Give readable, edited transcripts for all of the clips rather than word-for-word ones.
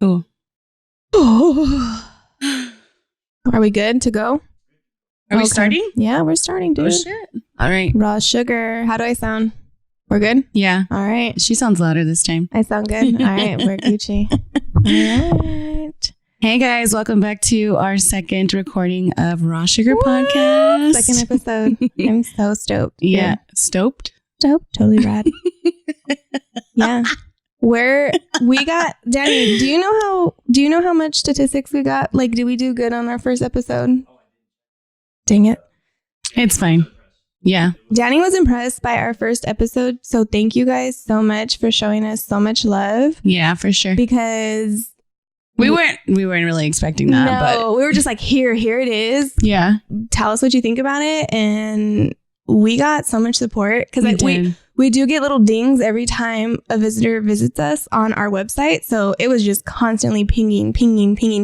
Ooh. Are we good to go? Are we starting? Yeah, we're starting, dude. Oh, shit. All right. Raw sugar. How do I sound? We're good? Yeah. All right. She sounds louder this time. I sound good? All right. We're Gucci. All right. Hey, guys. Welcome back to our second recording of Raw Sugar Podcast. Second episode. I'm so stoked. Yeah. Stoked? Stoked. Totally rad. Yeah. We got Danny, do you know how much statistics we got? Like, did we do good on our first episode? Dang it. It's fine. Yeah. Danny was impressed by our first episode, so thank you guys so much for showing us so much love. Yeah, for sure. Because we weren't really expecting that, but we were just like, here it is. Yeah. Tell us what you think about it, and we got so much support because we do get little dings every time a visitor visits us on our website. So it was just constantly pinging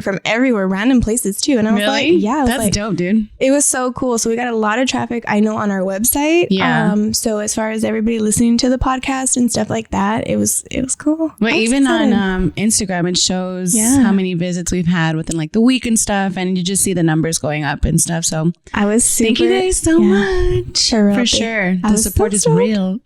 from everywhere, random places too. And I was like, yeah, that's dope, dude. It was so cool. So we got a lot of traffic, I know, on our website. Yeah. So as far as everybody listening to the podcast and stuff like that, it was cool. But even on Instagram, it shows how many visits we've had within like the week and stuff. And you just see the numbers going up and stuff. So I was super. Thank you guys so much. For sure. The support is real.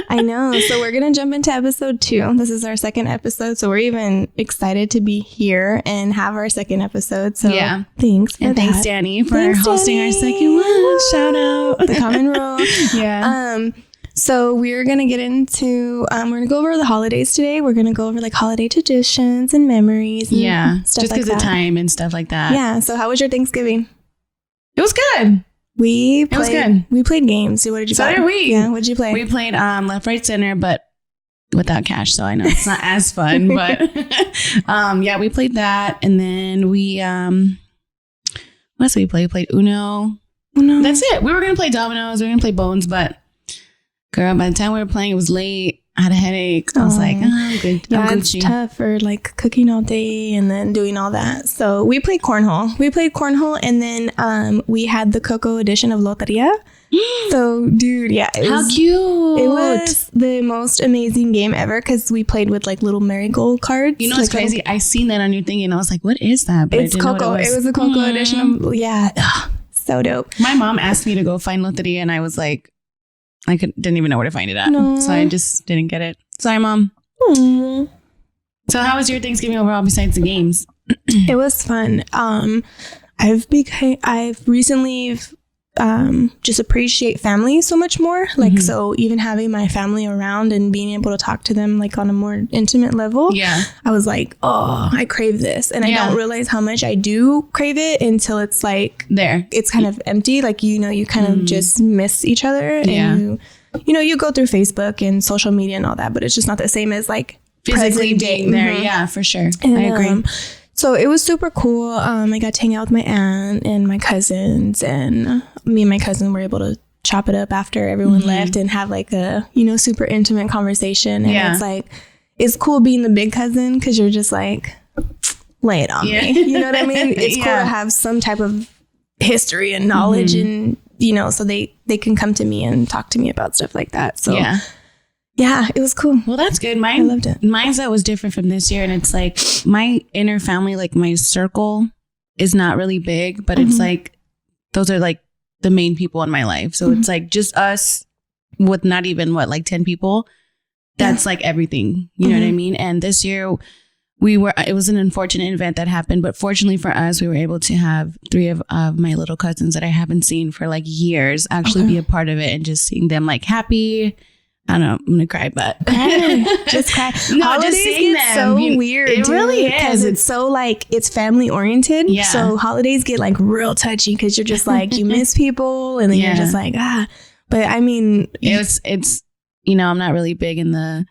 I know. So we're going to jump into episode 2. This is our second episode. So we're even excited to be here and have our second episode. So thanks. Thanks, Danny, for hosting our second one. Shout out. The common rule. Yeah. So we're going to get into, we're going to go over the holidays today. We're going to go over like holiday traditions and memories. And stuff just because of time and stuff like that. Yeah. So how was your Thanksgiving? It was good. It was good. We played games. So what did you play? So did we. Yeah, what did you play? We played left, right, center, but without cash. So I know it's not as fun, but we played that. And then we, what else did we play? We played Uno. That's it. We were going to play dominoes. We were going to play bones, but girl, by the time we were playing, it was late. I had a headache. I was like, I'm good. Yeah, it's tough for like cooking all day and then doing all that. So we played cornhole. And then we had the Coco edition of Loteria. So, dude, how cute. It was the most amazing game ever because we played with like little marigold cards. You know what's crazy? I seen that on your thing and I was like, what is that? But it's Coco. It was a Coco edition of, so dope. My mom asked me to go find Loteria and I was like, didn't even know where to find it at. No. So I just didn't get it. Sorry, Mom. Aww. So how was your Thanksgiving overall besides the games? It was fun. I've recently just appreciate family so much more. Like, so even having my family around and being able to talk to them like on a more intimate level. Yeah. I was like, oh, I crave this. And I don't realize how much I do crave it until it's like it's kind of empty. Like, you kind of just miss each other and you go through Facebook and social media and all that, but it's just not the same as like physically being there. Yeah, for sure. And, I agree. So it was super cool. I got to hang out with my aunt and my cousins, and me and my cousin were able to chop it up after everyone left and have like a, super intimate conversation. And it's like, it's cool being the big cousin because you're just like, lay it on me. You know what I mean? It's cool to have some type of history and knowledge and, so they can come to me and talk to me about stuff like that. So yeah, it was cool. Well, that's good. I loved it. Mindset was different from this year. And it's like my inner family, like my circle is not really big, but it's like, those are like the main people in my life. So it's like just us with not even 10 people. That's like everything. You know what I mean? And this year it was an unfortunate event that happened, but fortunately for us, we were able to have 3 of my little cousins that I haven't seen for like years actually be a part of it and just seeing them like happy. I don't know. I'm gonna cry, but just cry. No, holidays just seeing get them. So weird. It really is because it's so like it's family oriented. Yeah. So holidays get like real touchy because you're just like you miss people and then you're just like But I mean, it's I'm not really big in the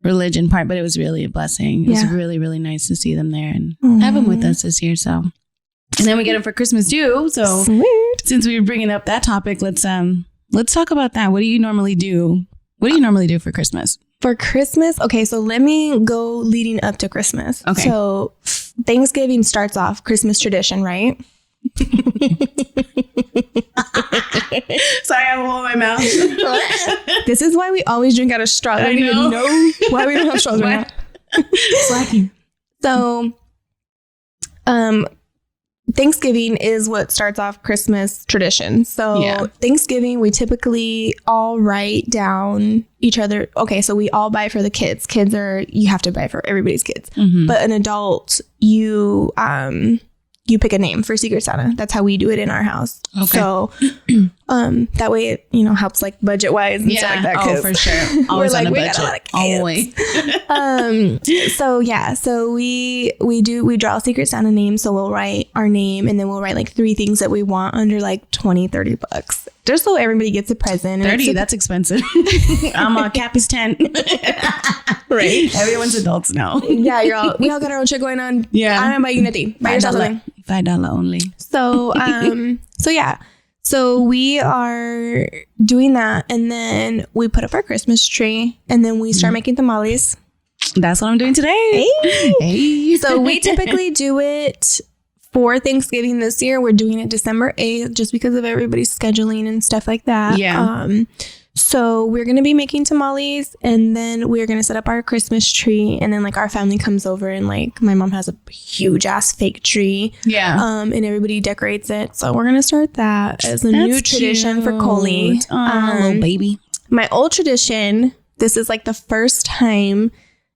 religion part, but it was really a blessing. It was really, really nice to see them there and have them with us this year. So, and then we get them for Christmas too. So since we were bringing up that topic, let's talk about that. What do you normally do? What do you normally do for Christmas? For Christmas? Okay, so let me go leading up to Christmas. Okay. So Thanksgiving starts off Christmas tradition, right? Sorry, I have a hole in my mouth. This is why we always drink out of straws. I don't even know why we don't have straws right now. Slacking. So, Thanksgiving is what starts off Christmas tradition. So Thanksgiving, we typically all write down each other. Okay, so we all buy for the kids. You have to buy for everybody's kids. But an adult, you pick a name for Secret Santa. That's how we do it in our house. Okay. So that way it, helps like budget wise and stuff like that. Oh, for sure. Always on a budget. Always. So we draw a Secret Santa name. So we'll write our name and then we'll write like 3 things that we want under like $20-$30. Just so everybody gets a present. 30, that's expensive. Cap is 10. Right. Everyone's adults now. Yeah, we all got our own shit going on. Yeah. I'm not buying nothing. Buy yourself something. $5 only. So, So we are doing that, and then we put up our Christmas tree, and then we start making tamales. That's what I'm doing today. Hey. So we typically do it for Thanksgiving this year. We're doing it December 8th just because of everybody's scheduling and stuff like that. Yeah. So we're going to be making tamales, and then we're going to set up our Christmas tree, and then like our family comes over, and like my mom has a huge ass fake tree. Yeah. And everybody decorates it. So we're going to start that as a new tradition for Coley. Little baby. My old tradition, this is like the first time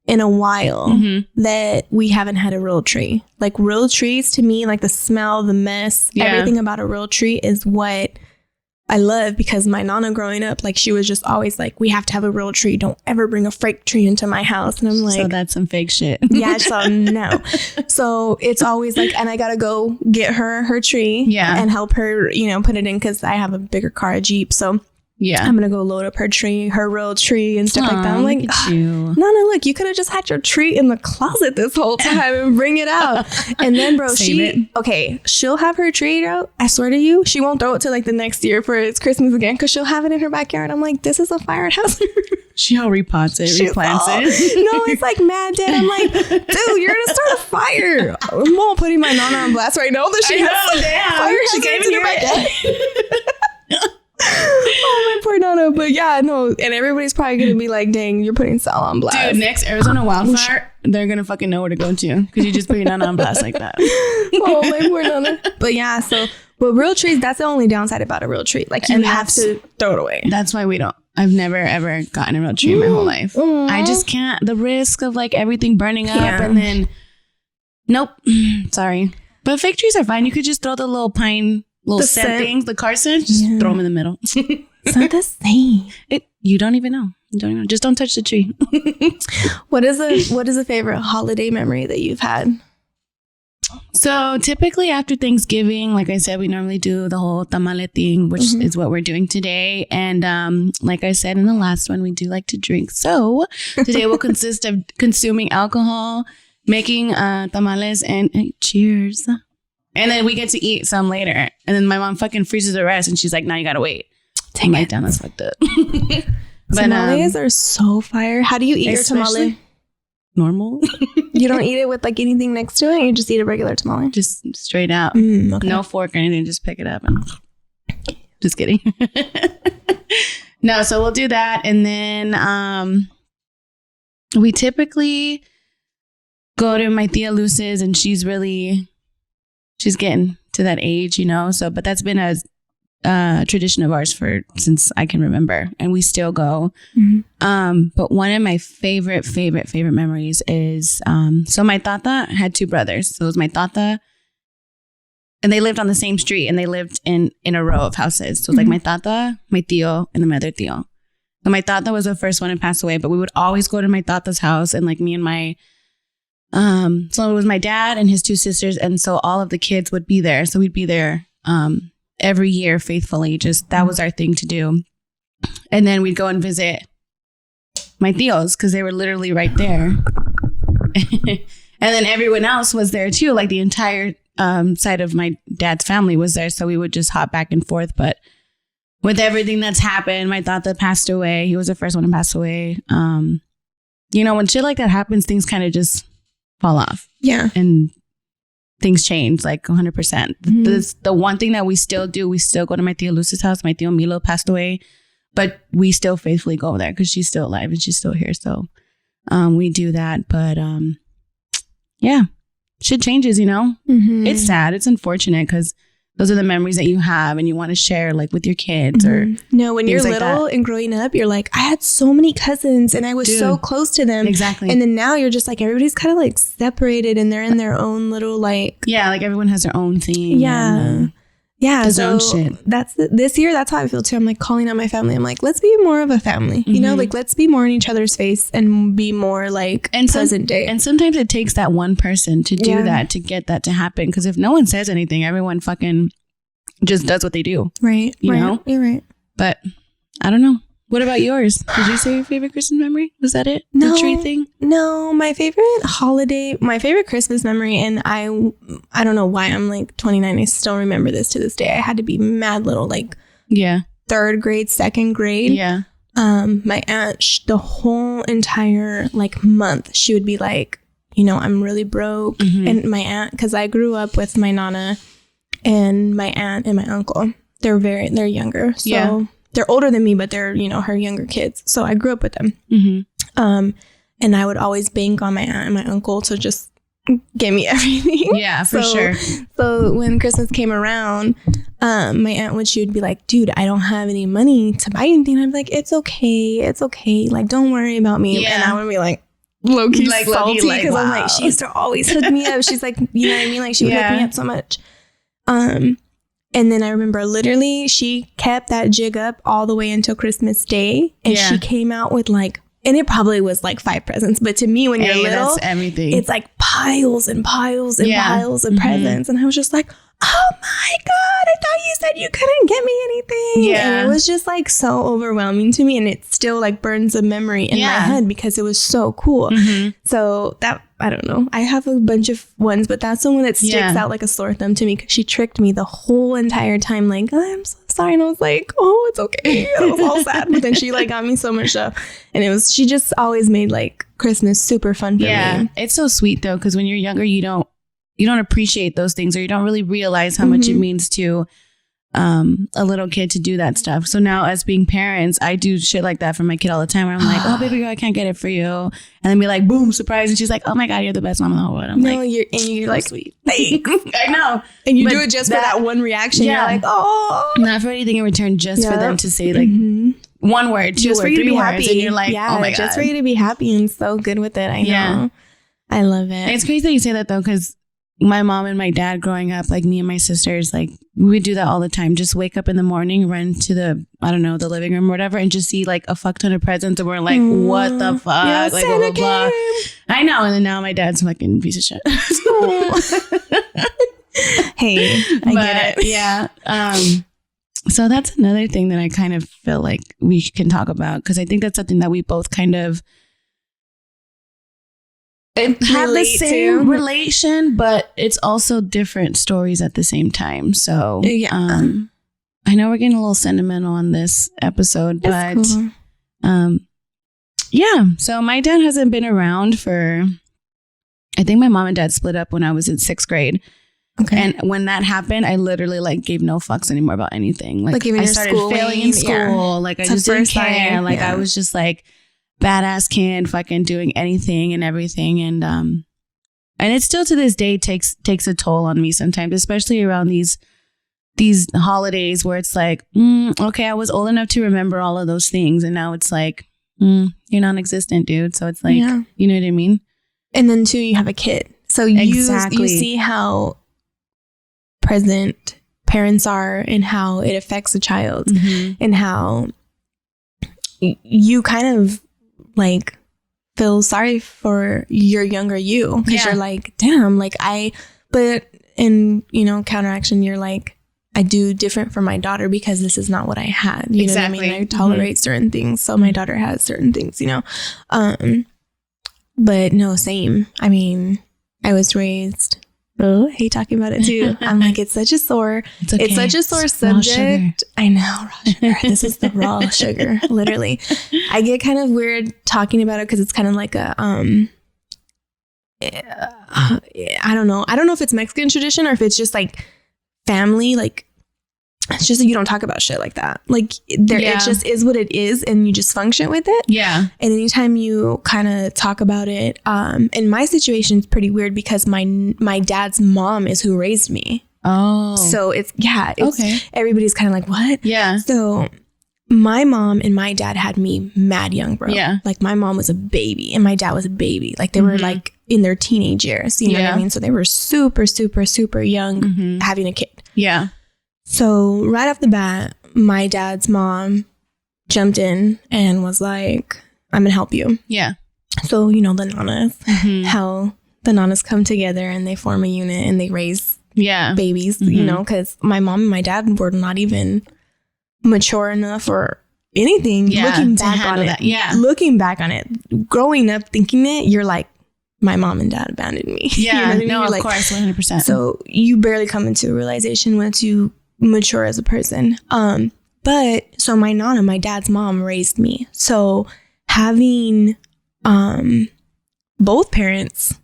in a while that we haven't had a real tree. Like real trees to me, like the smell, the mess, everything about a real tree is what I love, because my nana growing up, like she was just always like, we have to have a real tree. Don't ever bring a fake tree into my house. And I'm like, so that's some fake shit. Yeah. So no. So it's always like, and I got to go get her tree and help her, put it in, because I have a bigger car, a Jeep. So I'm going to go load up her tree, her real tree and stuff like that. I'm like, Nana, look, you could have just had your tree in the closet this whole time and bring it out. And then, bro, she'll have her tree out. I swear to you, she won't throw it till like the next year for its Christmas again, because she'll have it in her backyard. I'm like, this is a firehouse. She'll repots it, replants it. No, it's like mad dead. I'm like, dude, you're going to start a fire. I'm not putting my Nana on blast right now that she has fire hazards in her backyard. Oh, my poor Nana. But yeah, no, and everybody's probably gonna be like, dang, you're putting Sal on blast. Dude, next Arizona wildfire, they're gonna fucking know where to go to, because you just put your Nana on blast like that. Oh, my poor Nana. But yeah, but real trees, that's the only downside about a real tree. Like, you have to throw it away. That's why we don't. I've never ever gotten a real tree in my whole life. I just can't. The risk of like everything burning up and then nope. Sorry. But fake trees are fine. You could just throw the little pine scent things, the car scent, just throw them in the middle. It's not the same. You don't even know. Just don't touch the tree. What is a favorite holiday memory that you've had? So typically after Thanksgiving, like I said, we normally do the whole tamale thing, which is what we're doing today. And like I said in the last one, we do like to drink. So today will consist of consuming alcohol, making tamales, and cheers. And then we get to eat some later. And then my mom fucking freezes the rest, and she's like, now you gotta wait. Dang it. Down, that's fucked up. But, tamales are so fire. How do you eat your tamale? Normal. You don't eat it with like anything next to it? You just eat a regular tamale? Just straight out. Okay. No fork or anything. Just pick it up. And just kidding. No, so we'll do that. And then we typically go to my Tia Luz's, and she's getting to that age, so, but that's been a tradition of ours since I can remember, and we still go. But one of my favorite memories is, so my tata had 2 brothers. So it was my tata, and they lived on the same street, and they lived in a row of houses. So it was like my tata, my tío, and then my other tío. So my tata was the first one to pass away, but we would always go to my tata's house, and like me and my so it was my dad and his 2 sisters, and so all of the kids would be there. So we'd be there every year faithfully. Just that was our thing to do. And then we'd go and visit my tios, because they were literally right there. And then everyone else was there too, like the entire side of my dad's family was there. So we would just hop back and forth. But with everything that's happened, my tata passed away. He was the first one to pass away. When shit like that happens, things kind of just fall off. Yeah. And things change like 100%. The one thing that we still do, we still go to my Tia Luz's house. My Tio Milo passed away, but we still faithfully go there because she's still alive and she's still here. So we do that. But yeah, shit changes, you know? Mm-hmm. It's sad. It's unfortunate because those are the memories that you have and you want to share like with your kids or no, when you're like little that. and growing up, you're like, I had so many cousins and I was Dude, so close to them. Exactly. And then now you're just like, everybody's kind of like separated and they're in their own little like. Yeah, like everyone has their own thing. Yeah. And, yeah. his So own shit. this year, that's how I feel too. I'm like calling out my family. I'm like, let's be more of a family, you know, like let's be more in each other's face and be more like present day. And sometimes it takes that one person to do that, to get that to happen. Because if no one says anything, everyone fucking just does what they do. Right. You know? You're right. But I don't know. What about yours? Did you say your favorite Christmas memory? Was that it? No, the tree thing? No, my favorite Christmas memory, and I don't know why I'm like 29. I still remember this to this day. I had to be mad little, like 3rd grade, 2nd grade. Yeah. My aunt, the whole entire like month, she would be like, you know, I'm really broke. And my aunt, because I grew up with my nana and my aunt and my uncle. They're younger. So they're older than me, but they're, you know, her younger kids. So I grew up with them. And I would always bank on my aunt and my uncle to just give me everything. Yeah, for sure. So when Christmas came around, my aunt she would be like, dude, I don't have any money to buy anything. I'd be like, it's okay. Like, don't worry about me. Yeah. And I would be like, low-key like salty because wow. I'm like, she used to always hook me up. She's like, you know what I mean? Like, she would hook me up so much. And then I remember literally she kept that jig up all the way until Christmas Day. And she came out with like, and it probably was like 5 presents. But to me, when you're little, that's everything. It's like piles and piles and piles of presents. And I was just like, oh my God, I thought you said you couldn't get me anything. Yeah. And it was just like so overwhelming to me. And it still like burns a memory in my head because it was so cool. So that, I don't know. I have a bunch of ones, but that's the one that sticks out like a sore thumb to me because she tricked me the whole entire time. Like, oh, I'm so sorry. And I was like, oh, it's okay. I was all sad. But then she like got me so much stuff. And she just always made like Christmas super fun for me. It's so sweet though. Cause when you're younger, you don't appreciate those things or you don't really realize how much it means to a little kid to do that stuff. So now as being parents, I do shit like that for my kid all the time where I'm like, oh baby girl, I can't get it for you. And then be like, boom, surprise. And she's like, oh my God, you're the best mom in the whole world. I'm you're like, sweet. I know. And you do it just for that one reaction. You're like, oh. Not for anything in return, just for them to say like one word, two just or for you to three be words. happy. And you're like, oh my God. Just for you to be happy and so good with it. I know. Yeah. I love it. It's crazy that you say that though, because my mom and my dad growing up, like me and my sisters, like we would do that all the time. Just wake up in the morning, run to the living room or whatever, and just see like a fuck ton of presents. And we're like, what the fuck? Yeah, like, blah, blah, blah. I know. And then now my dad's fucking piece of shit. Hey, I get it. Yeah. So that's another thing that I kind of feel like we can talk about because I think that's something that we both kind of have the same relation, but it's also different stories at the same time. So I know we're getting a little sentimental on this episode, but cool. So my dad hasn't been around for, I think my mom and dad split up when I was in 6th grade. Okay. And when that happened, I literally like gave no fucks anymore about anything. Like even I started failing in school. Yeah. Like I just didn't care. Like I was just like badass kid, fucking doing anything and everything. And it still to this day takes a toll on me sometimes, especially around these holidays where it's like, okay, I was old enough to remember all of those things. And now it's like, you're non-existent, dude. So it's like, you know what I mean? And then too, you have a kid. So you see how present parents are and how it affects a child and how you kind of like feel sorry for your younger you because you're like, damn, like but in, counteraction, you're like, I do different for my daughter because this is not what I had. You know what I mean? I tolerate certain things. So my daughter has certain things, but no, same. I mean, I was raised, I hate talking about it too. I'm like, it's such a sore subject. I know, raw sugar. This is the raw sugar, literally. I get kind of weird talking about it because it's kind of like a, I don't know. I don't know if it's Mexican tradition or if it's just like family, like it's just that you don't talk about shit like that. Like there, it just is what it is, and you just function with it. Yeah. And anytime you kind of talk about it, and my situation is pretty weird because my dad's mom is who raised me. Oh. So it's okay. Everybody's kind of like, what? Yeah. So my mom and my dad had me mad young, bro. Yeah. Like my mom was a baby and my dad was a baby. Like they were like in their teenage years. You know what I mean? So they were super, super, super young having a kid. Yeah. So right off the bat, my dad's mom jumped in and was like, I'm going to help you. Yeah. So, you know, the nanas, how the nanas come together and they form a unit and they raise babies, you know, because my mom and my dad were not even mature enough or anything. Looking back on it. Yeah. Looking back on it, growing up thinking it, you're like, my mom and dad abandoned me. Yeah. You know what I mean? No, of like, course, 100%. So you barely come into a realization once you mature as a person. But so my nana, my dad's mom, raised me. So having both parents,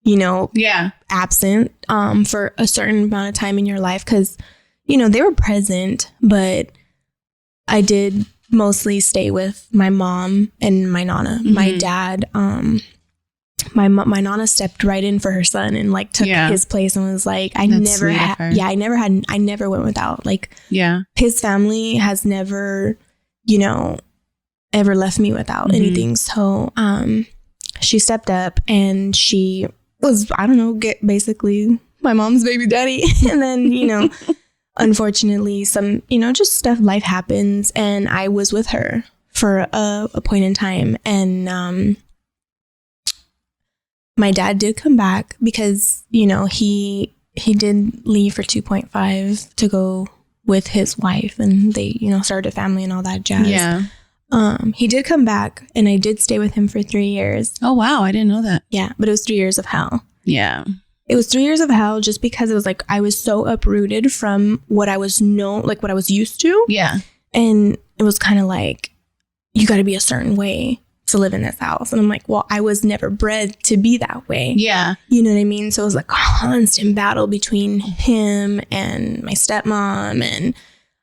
you know, absent for a certain amount of time in your life, because, you know, they were present, but I did mostly stay with my mom and my nana. My dad, my nana stepped right in for her son and like took his place and was like, I never went without. Like, his family has never, you know, ever left me without anything. So she stepped up and she was, I don't know, basically my mom's baby daddy. And then, you know, unfortunately some, you know, just stuff, life happens, and I was with her for a point in time. And my dad did come back because, you know, he did leave for 2.5 to go with his wife, and they, you know, started a family and all that jazz. Yeah. He did come back, and I did stay with him for 3 years. Oh, wow. I didn't know that. Yeah. But it was 3 years of hell. Yeah. It was 3 years of hell just because it was like, I was so uprooted from what I was what I was used to. Yeah. And it was kind of like, you got to be a certain way to live in this house. And I'm like, well, I was never bred to be that way. Yeah. You know what I mean? So it was like a constant battle between him and my stepmom. And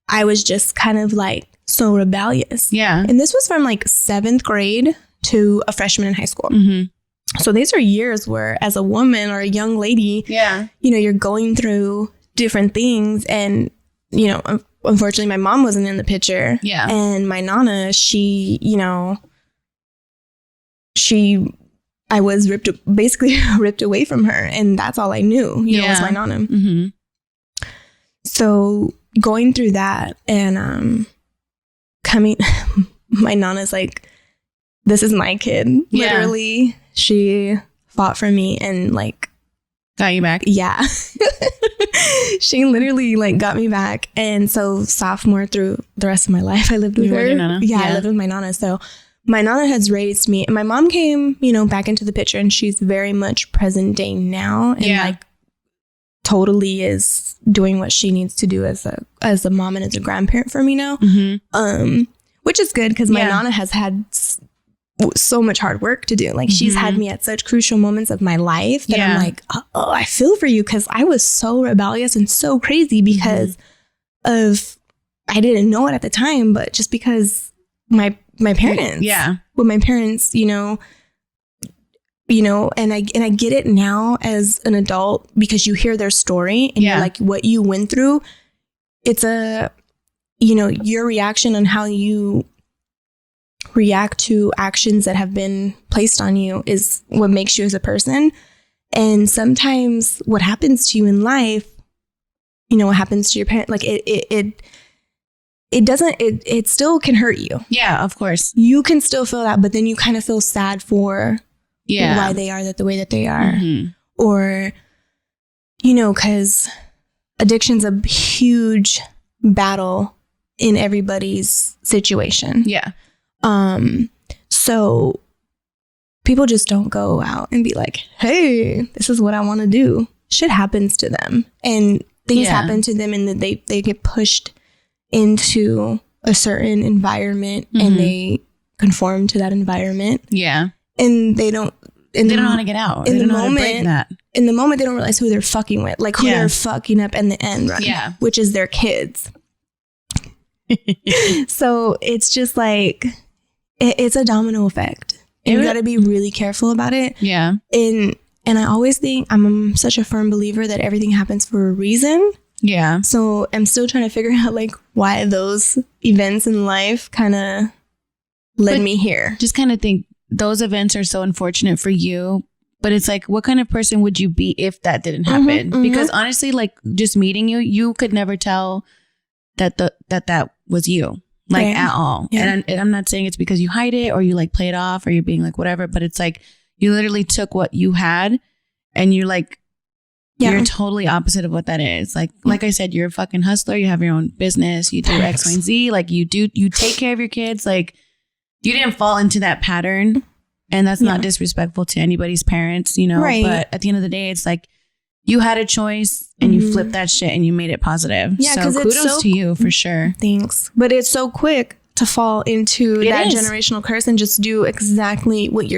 I was just kind of like so rebellious. Yeah. And this was from like 7th grade to a freshman in high school. So these are years where, as a woman or a young lady, you know, you're going through different things. And, you know, unfortunately, my mom wasn't in the picture. Yeah. And my nana, she, you know, I was basically ripped away from her. And that's all I knew, you know, was my nana. So going through that and my nana's like, this is my kid. Literally, she fought for me and like got you back. Yeah. She literally like got me back. And so sophomore through the rest of my life, I lived with her. Nana? Yeah, I lived with my nana. So my nana has raised me, and my mom came, you know, back into the picture, and she's very much present day now, and like totally is doing what she needs to do as a mom and as a grandparent for me now. Which is good because my nana has had so much hard work to do. Like she's had me at such crucial moments of my life that I'm like, oh, I feel for you, because I was so rebellious and so crazy because of, I didn't know it at the time, but just because my parents, with my parents, you know, and I get it now as an adult, because you hear their story and you're like, what you went through, it's you know, your reaction on how you react to actions that have been placed on you is what makes you as a person. And sometimes what happens to you in life, you know, what happens to your parent, like it still can hurt you. Yeah, of course. You can still feel that, but then you kind of feel sad for why they are the way that they are. Or, you know, because addiction's a huge battle in everybody's situation. Yeah. So people just don't go out and be like, hey, this is what I want to do. Shit happens to them, and things happen to them, and they get pushed into a certain environment and they conform to that environment. Yeah. And they don't know how to get out. They don't know how to break that. In the moment, they don't realize who they're fucking with, like who they're fucking up in the end, right? Yeah. Which is their kids. So it's just like, it's a domino effect. And you got to be really careful about it. Yeah. And I always think, I'm such a firm believer that everything happens for a reason. Yeah. So I'm still trying to figure out like why those events in life kind of led me here. Just kind of think those events are so unfortunate for you. But it's like, what kind of person would you be if that didn't happen? Because honestly, like just meeting you, you could never tell that that was you, like at all. Yeah. And I'm not saying it's because you hide it or you like play it off or you're being like whatever. But it's like you literally took what you had and you're like, you're totally opposite of what that is. Like I said, you're a fucking hustler. You have your own business. You do X, Y, and Z. Like you take care of your kids. Like you didn't fall into that pattern. And that's not disrespectful to anybody's parents, you know, but at the end of the day, it's like you had a choice and you flipped that shit and you made it positive. Yeah, so kudos to you for sure. Thanks. But it's so quick to fall into that generational curse and just do exactly what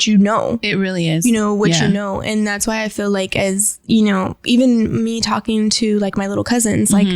you know. It really is. You know, what you know. And that's why I feel like, as, you know, even me talking to like my little cousins, like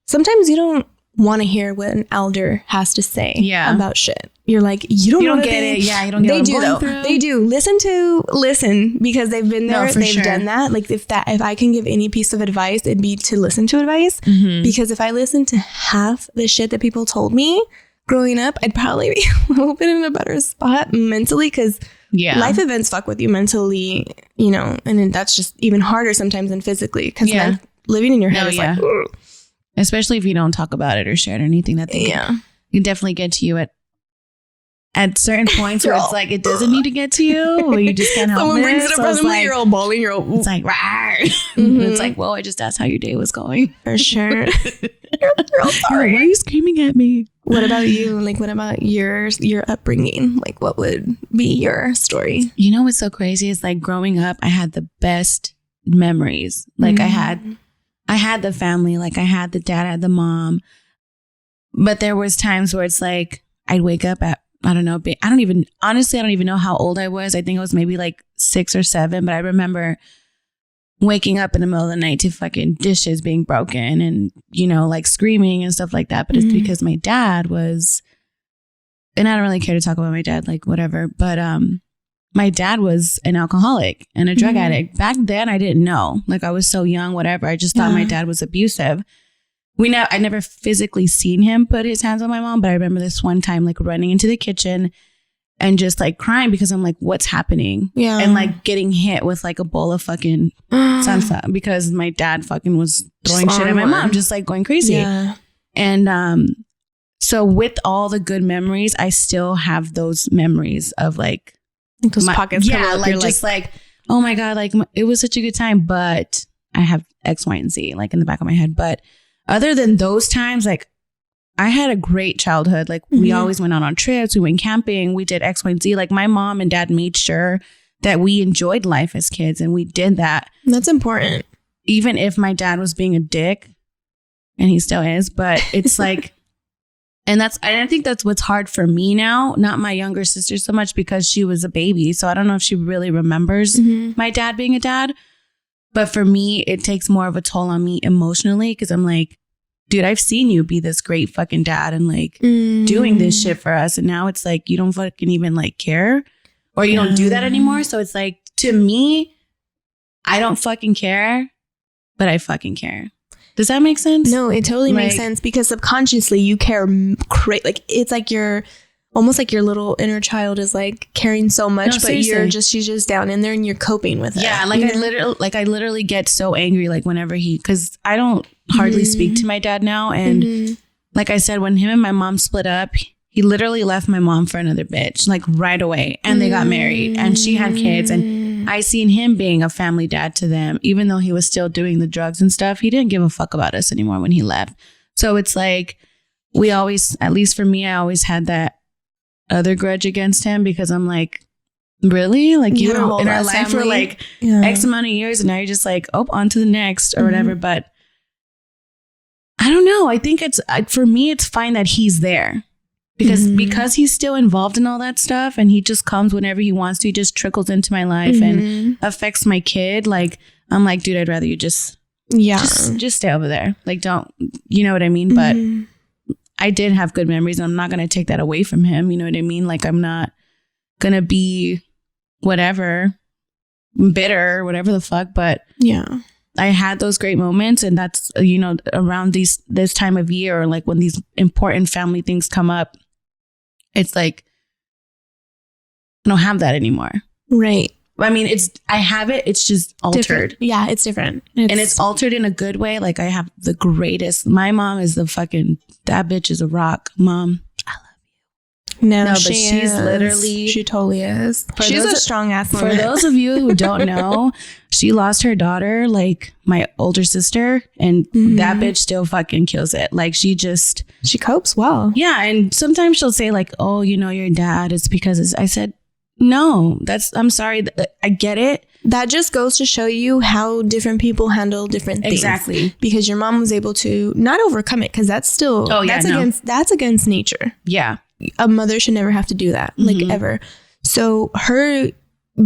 sometimes you don't want to hear what an elder has to say about shit. You're like, you don't get it. Yeah, you don't get it. They do though. Through. They do. Listen because they've been there. They've done that. Like if I can give any piece of advice, it'd be to listen to advice. Because if I listened to half the shit that people told me growing up, I'd probably be a little bit in a better spot mentally, because life events fuck with you mentally, you know, and then that's just even harder sometimes than physically, because living in your head is like, ugh. Especially if you don't talk about it or share it or anything, that they can definitely get to you at certain points where it's like, it doesn't need to get to you, or you just can't help Someone it. brings it up randomly, like, you're all bawling, you're all... It's like, it's like, whoa, I just asked how your day was going. For sure. you're all sorry. Why are you screaming at me? What about you? Like, what about your upbringing? Like, what would be your story? You know what's so crazy? It's like growing up, I had the best memories. Like I had the family, like I had the dad, I had the mom. But there was times where it's like, I'd wake up at, I don't even know how old I was. I think I was maybe like 6 or 7, but I remember waking up in the middle of the night to fucking dishes being broken and, you know, like screaming and stuff like that. But it's because my dad was, and I don't really care to talk about my dad, like whatever, but my dad was an alcoholic and a drug addict. Back then, I didn't know. Like I was so young, whatever. I just thought my dad was abusive. I never physically seen him put his hands on my mom, but I remember this one time like running into the kitchen and just like crying because I'm like, what's happening? Yeah. And like getting hit with like a bowl of fucking salsa because my dad fucking was throwing shit at my mom, just like going crazy. Yeah. And so with all the good memories, I still have those memories of like those pockets. Yeah, like just like, oh my God, like it was such a good time, but I have X, Y, and Z like in the back of my head. But other than those times, like I had a great childhood. Like we always went out on trips. We went camping. We did X, Y, and Z. Like my mom and dad made sure that we enjoyed life as kids. And we did that. That's important. Even if my dad was being a dick, and he still is, but it's like, and I think that's what's hard for me now. Not my younger sister so much because she was a baby. So I don't know if she really remembers my dad being a dad. But for me, it takes more of a toll on me emotionally because I'm like, dude, I've seen you be this great fucking dad and like doing this shit for us. And now it's like, you don't fucking even like care or you don't do that anymore. So it's like, to me, I don't fucking care, but I fucking care. Does that make sense? No, it totally makes sense because subconsciously you care. Like it's like you're almost like your little inner child is like caring so much, but she's just down in there and you're coping with it. Yeah, like I literally get so angry like whenever because I don't hardly speak to my dad now, and like I said, when him and my mom split up, he literally left my mom for another bitch like right away, and they got married, and she had kids, and I seen him being a family dad to them, even though he was still doing the drugs and stuff. He didn't give a fuck about us anymore when he left. So it's like we always, at least for me, I always had that other grudge against him because I'm like, really? Like you were in our life for like X amount of years and now you're just like, oh, on to the next or whatever. But I don't know. I think for me, it's fine that he's there because he's still involved in all that stuff and he just comes whenever he wants to. He just trickles into my life and affects my kid. Like, I'm like, dude, I'd rather you just stay over there. Like, don't, you know what I mean? But I did have good memories, and I'm not going to take that away from him. You know what I mean? Like, I'm not going to be whatever, bitter, whatever the fuck. But yeah, I had those great moments. And that's, you know, around this time of year, or like when these important family things come up, it's like, I don't have that anymore. Right. I mean, I have it. It's just altered. Different. Yeah, it's different. And it's altered in a good way. Like, I have the greatest. My mom is that bitch is a rock. Mom, I love you. No, but she's literally. She totally is. She's a strong ass woman. For those of you who don't know, she lost her daughter, like my older sister, and that bitch still fucking kills it. Like, she copes well. Yeah. And sometimes she'll say like, oh, you know, your dad, it's because I said, no, I'm sorry. I get it. That just goes to show you how different people handle different things. Exactly. Because your mom was able to not overcome it, because that's still, that's against nature. Yeah. A mother should never have to do that, like ever. So her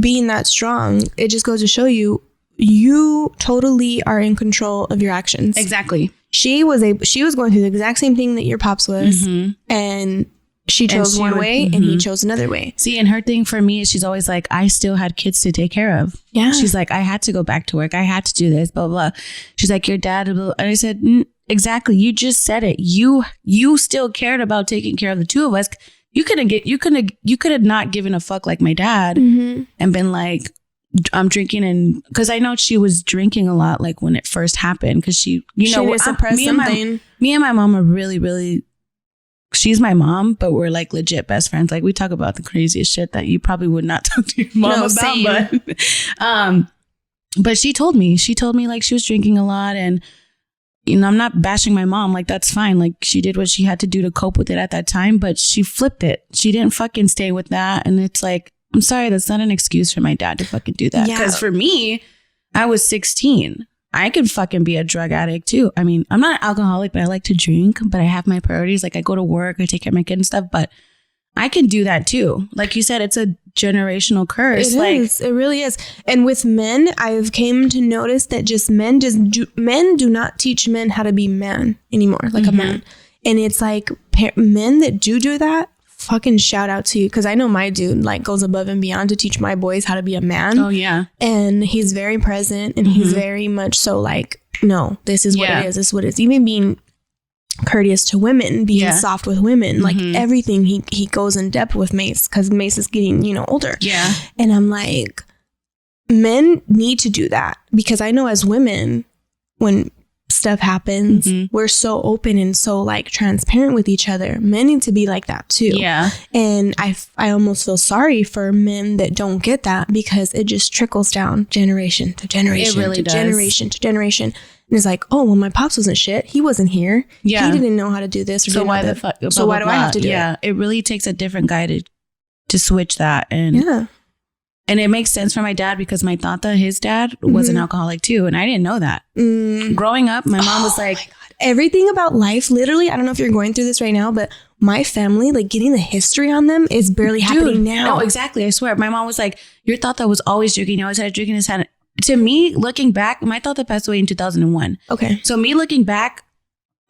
being that strong, it just goes to show you, you totally are in control of your actions. Exactly. She was going through the exact same thing that your pops was. And she chose one way and he chose another way. See, and her thing for me is she's always like, I still had kids to take care of. Yeah. She's like, I had to go back to work. I had to do this, blah, blah, blah. She's like, your dad, blah, blah. And I said, exactly. You just said it. You still cared about taking care of the two of us. You could have not given a fuck like my dad and been like, I'm drinking. And because I know she was drinking a lot, like when it first happened, because she me and my mom are really, really, she's my mom, but we're like legit best friends. Like, we talk about the craziest shit that you probably would not talk to your mom about. Same. But she told me like she was drinking a lot, and you know, I'm not bashing my mom. Like, that's fine. Like, she did what she had to do to cope with it at that time, but she flipped it. She didn't fucking stay with that. And it's like, I'm sorry, that's not an excuse for my dad to fucking do that. Because for me, I was 16. I could fucking be a drug addict too. I mean, I'm not an alcoholic, but I like to drink, but I have my priorities. Like, I go to work, I take care of my kid and stuff, but I can do that too. Like you said, it's a generational curse. It really is. And with men, I've came to notice that men do not teach men how to be men anymore, like a man. And it's like men that do that, fucking shout out to you, because I know my dude like goes above and beyond to teach my boys how to be a man. Oh yeah. And he's very present, and he's very much so like, no, this is what it is. This is what it is. Even being courteous to women, being soft with women, like everything he goes in depth with Mace, because Mace is getting, you know, older. Yeah. And I'm like, men need to do that, because I know as women, when stuff happens, we're so open and so like transparent with each other. Men need to be like that too. Yeah. And I almost feel sorry for men that don't get that, because it just trickles down generation to generation. It really does. Generation to generation. And it's like, oh, well, my pops wasn't shit. He wasn't here. Yeah. He didn't know how to do this. Or so why the fuck? So why do I have to do it? Yeah. It really takes a different guy to switch that. And and it makes sense for my dad, because my tata, his dad, was an alcoholic too. And I didn't know that. Growing up, my mom was like, everything about life, literally, I don't know if you're going through this right now, but my family, like getting the history on them is barely happening now. No, exactly. I swear. My mom was like, your tata was always drinking. He always had a drink in his hand. To me, looking back, my tata passed away in 2001. Okay. So me looking back,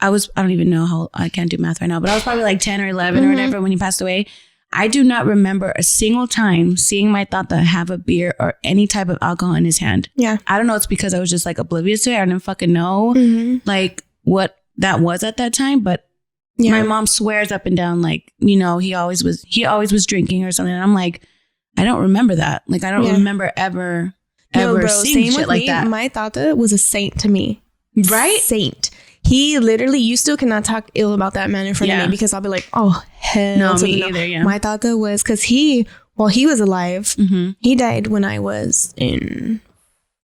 I don't even know how, I can't do math right now, but I was probably like 10 or 11 or whatever when he passed away. I do not remember a single time seeing my tata have a beer or any type of alcohol in his hand. Yeah. I don't know. It's because I was just like oblivious to it. I didn't fucking know like what that was at that time. But my mom swears up and down, like, you know, he always was drinking or something. And I'm like, I don't remember that. Like, I don't remember ever seeing shit like that. My tata was a saint to me. Right? Saint. He literally, you still cannot talk ill about that man in front of me, because I'll be like, oh, hell no. No. Either, yeah. My tata was, because while he was alive, he died when I was in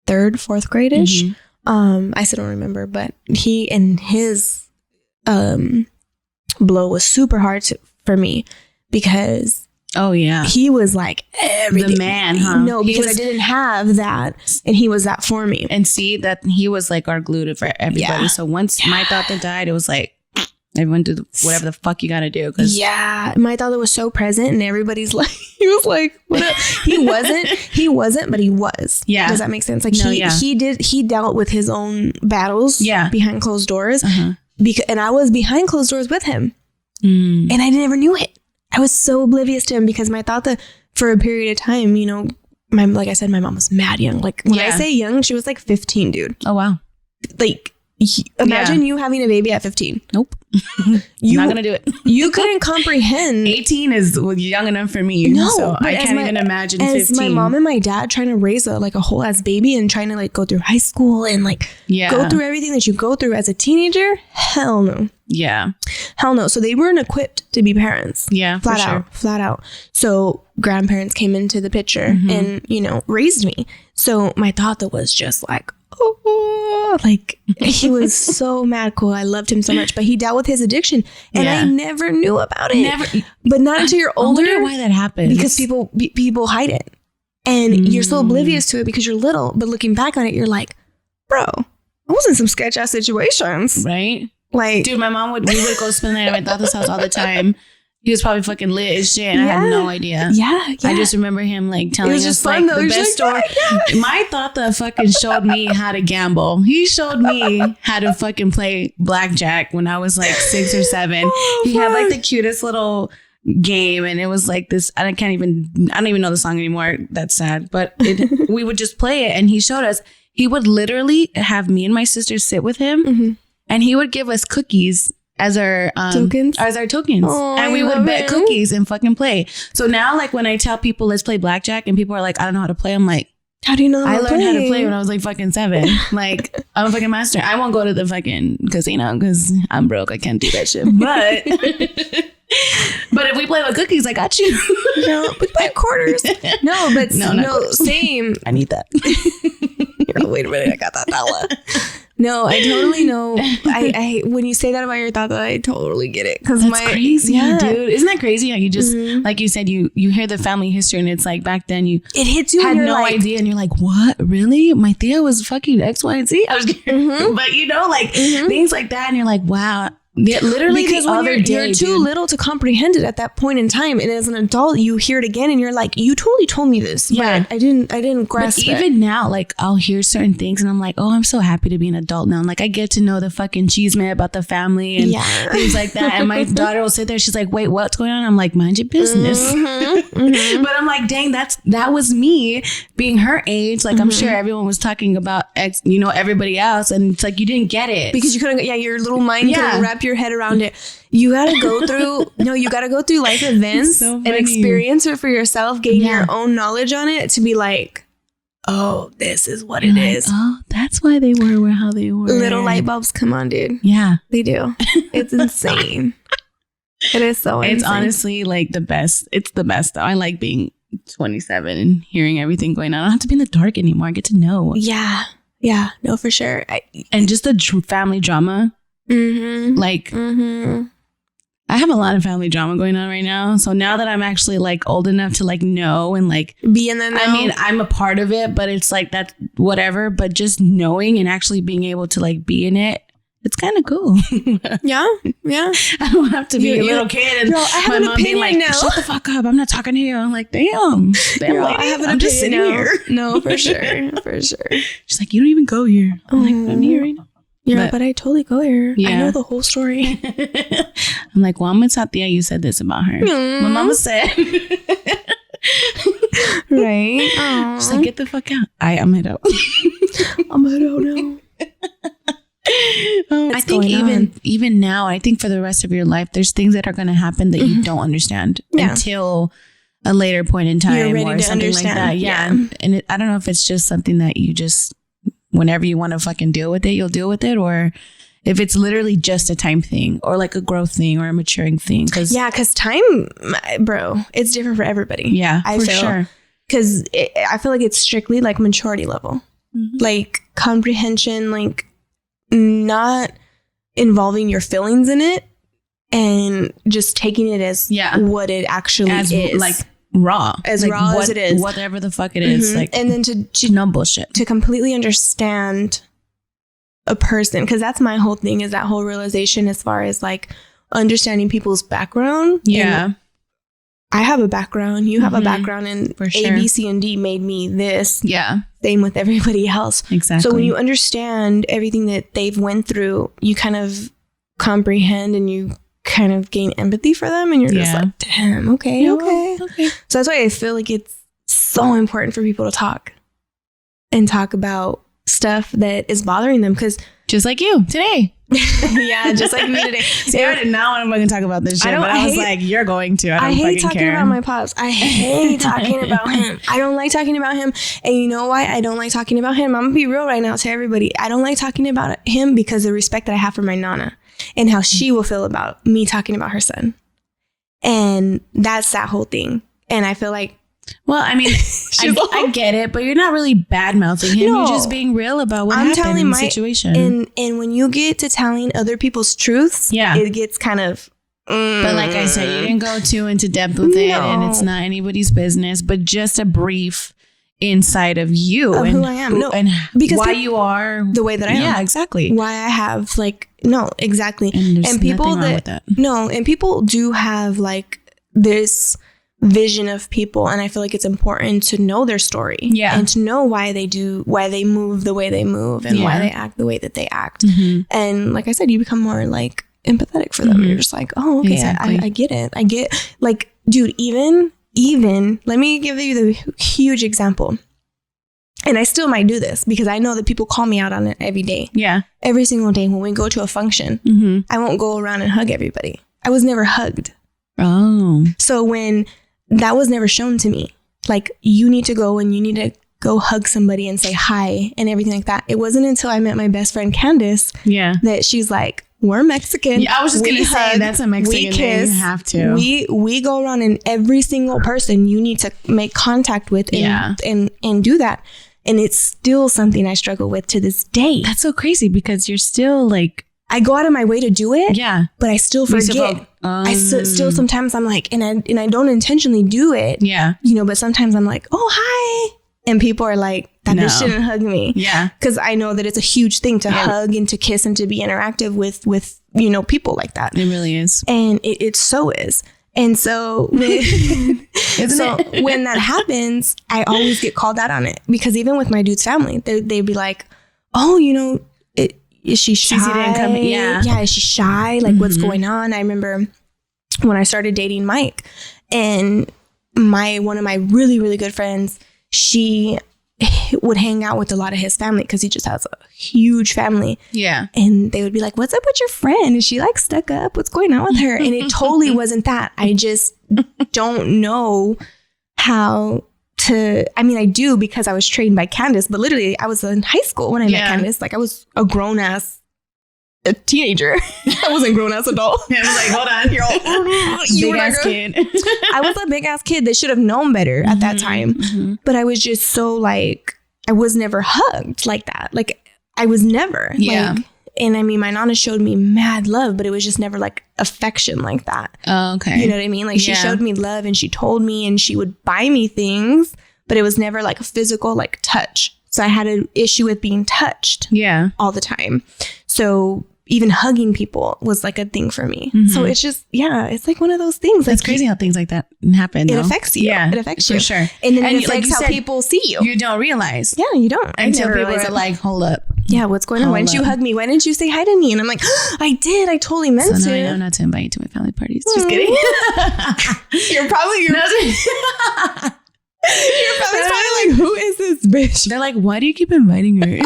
3rd, 4th grade-ish. I still don't remember, but his blow was super hard for me, because he was like everything. The man, huh? No, because I didn't have that, and he was that for me. And see, that he was like our glue for everybody. So once my tata died, it was like, everyone do whatever the fuck you gotta do. My tata was so present, and everybody's like, he was like, what up? He wasn't, but he was. Yeah. Does that make sense? Like, he dealt with his own battles behind closed doors. And I was behind closed doors with him. And I never knew it. I was so oblivious to him because I thought that for a period of time, you know, like I said, my mom was mad young. Like when I say young, she was like 15, dude. Oh, wow. Like imagine you having a baby at 15. Nope. You're not going to do it. You couldn't comprehend. 18 is young enough for me. No, so I can't even imagine 15. As my mom and my dad trying to raise a whole ass baby and trying to like go through high school and like go through everything that you go through as a teenager. Hell no. Yeah. Hell no. So they weren't equipped to be parents. Yeah. Flat out. So grandparents came into the picture and, you know, raised me. So my thought was just like, oh, like he was so mad cool. I loved him so much, but he dealt with his addiction and I never knew about it. But not until you're older. I wonder why that happens. Because people hide it and you're so oblivious to it because you're little. But looking back on it, you're like, bro, I was in some sketch ass situations. Right? Like, dude, we would go spend the night at my daughter's house all the time. He was probably fucking lit as shit, and I had no idea. Yeah. I just remember him like telling us fun, like the best story. My Tata fucking showed me how to gamble. He showed me how to fucking play blackjack when I was like 6 or 7. He had like the cutest little game, and it was like this. I don't even know the song anymore. That's sad, but we would just play it, and he showed us. He would literally have me and my sister sit with him, and he would give us cookies as our tokens. Oh, and we would bet cookies and fucking play. So now, like, when I tell people let's play blackjack and people are like, I don't know how to play, I'm like, how do you know I learned how to play when I was like fucking 7. Like, I'm a fucking master. I won't go to the fucking casino because I'm broke. I can't do that shit. But but if we play with cookies, I got you. No, we play quarters. No, but no, same. I need that. Wait a minute, I got that dollar. No, I totally know. I when you say that about your Tata, I totally get it. Because that's crazy, dude. Isn't that crazy how you just, like you said, you hear the family history and it's like back then it hits you had no idea and you're like, what? Really? My Thea was fucking X, Y, and Z? I was but you know, like things like that and you're like, wow. Yeah, literally because the other day, you're too little to comprehend it at that point in time, and as an adult you hear it again and you're like, you totally told me this, but I didn't grasp it. Even now, like I'll hear certain things and I'm like, oh, I'm so happy to be an adult now. And like I get to know the fucking chisme about the family and things like that, and my daughter will sit there, she's like, wait, what's going on? I'm like, mind your business. But I'm like, dang, that was me being her age. Like I'm sure everyone was talking about everybody else, and it's like you didn't get it because you couldn't. Your little mind couldn't wrap your head around it. You gotta go through life events and experience it for yourself, gain your own knowledge on it to be like, oh, this is what it is. Oh, that's why they were how they were. Little light bulbs come on, dude. Yeah, they do. It's insane. It is so insane. It's honestly like the best. It's the best though. I like being 27 and hearing everything going on. I don't have to be in the dark anymore. I get to know. Yeah, no, for sure. And just the family drama. Like I have a lot of family drama going on right now. So now that I'm actually like old enough to like know and like be in the know. I mean, I'm a part of it, but it's like that's whatever. But just knowing and actually being able to like be in it, it's kind of cool. Yeah. I don't have to be a little kid and girl, I have my mom being like, now. Shut the fuck up. I'm not talking to you. I'm like, damn girl, I have an I'm just sitting here. No, for sure. She's like, you don't even go here. I'm like, I'm here right now. But I totally go here. I know the whole story. I'm like, well, I'm with Satya. You said this about her. My mama said. Right. She's like, get the fuck out. I'm head out. I'm head out now. I think even now, I think for the rest of your life, there's things that are going to happen that you don't understand until a later point in time. You're ready or to something understand. like that. Yeah. And I don't know if it's just something that you just, whenever you want to fucking deal with it, you'll deal with it, or if it's literally just a time thing or like a growth thing or a maturing thing. Because time, bro, it's different for everybody. Yeah, I feel sure. Because I feel like it's strictly like maturity level, like comprehension, like not involving your feelings in it and just taking it as what it actually is. Like raw as like raw as it is, whatever the fuck it is, like, and then to no bullshit, to completely understand a person, because that's my whole thing, is that whole realization as far as like understanding people's background. And I have a background, you have a background, and for sure. A, B, C, and D made me this. Yeah, same with everybody else. Exactly. So when you understand everything that they've went through, you kind of comprehend and you kind of gain empathy for them, and you're just like, damn, okay. So that's why I feel like it's so important for people to talk about stuff that is bothering them, because just like you today. Yeah, just like me today. See, I did not want to fucking talk about this shit, but I was like, you're going to. I hate talking about my pops. I hate talking about him. I don't like talking about him. And you know why I don't like talking about him? I'm going to be real right now to everybody. I don't like talking about him because of the respect that I have for my Nana and how she will feel about me talking about her son. And that's that whole thing. And I feel like, well, I mean, I get it, but you're not really bad mouthing him. No, you're just being real about what happened in the situation. And when you get to telling other people's truths, it gets kind of. But like I said, you didn't go too into depth with it, and it's not anybody's business. But just a brief insight of you and who I am, and because why you are the way that I am. Yeah, exactly. Why I have exactly. And people and people do have like this vision of people, and I feel like it's important to know their story, and to know why they move the way they move, and why they act the way that they act. And like I said, you become more like empathetic for them. You're just like, oh, okay, exactly. I get it. I get, like, dude, even let me give you the huge example, and I still might do this because I know that people call me out on it every day. Every single day when we go to a function, I won't go around and hug everybody. I was never hugged. So when that was never shown to me, like, you need to go and you need to go hug somebody and say hi and everything like that. It wasn't until I met my best friend Candace that she's like, we're Mexican. I was just gonna say, that's a Mexican thing. You have to. We go around, and every single person you need to make contact with and do that. And it's still something I struggle with to this day. That's so crazy because you're still like, I go out of my way to do it, but I still forget. I still sometimes I'm like, and I don't intentionally do it, but sometimes I'm like, oh, hi. And people are like, that bitch shouldn't hug me. Because I know that it's a huge thing to hug and to kiss and to be interactive with people like that. It really is. And it so is. And so, when that happens, I always get called out on it, because even with my dude's family, they'd be like, oh, is she shy? Is she shy? Like, what's going on? I remember when I started dating Mike, and one of my really, really good friends, she would hang out with a lot of his family because he just has a huge family. And they would be like, what's up with your friend? Is she like stuck up? What's going on with her? And it totally wasn't that. I just don't know how to, I mean, I do because I was trained by Candace, but literally I was in high school when I met Candace. Like, I was a grown-ass teenager. I wasn't grown-ass adult. I was like, hold on, you're all big-ass kid. I was a big-ass kid that should have known better at that time. But I was just so like, I was never hugged like that. Like, I was never. Like, and I mean, my Nana showed me mad love, but it was just never like affection like that. Oh, okay. You know what I mean? Like, she showed me love, and she told me, and she would buy me things, but it was never like a physical, like, touch. So I had an issue with being touched all the time. So even hugging people was like a thing for me. So it's just, it's like one of those things. It's crazy how things like that happen. It affects you. It affects you. For sure. And then it affects how people see you. You don't realize. Yeah, you don't. Until people are like, hold up. Yeah, what's going on? Why didn't you hug me? Why didn't you say hi to me? And I'm like, I did. I totally meant to. So now I know not to invite you to my family parties. Just kidding. You're probably like, who is this bitch? They're like, why do you keep inviting her?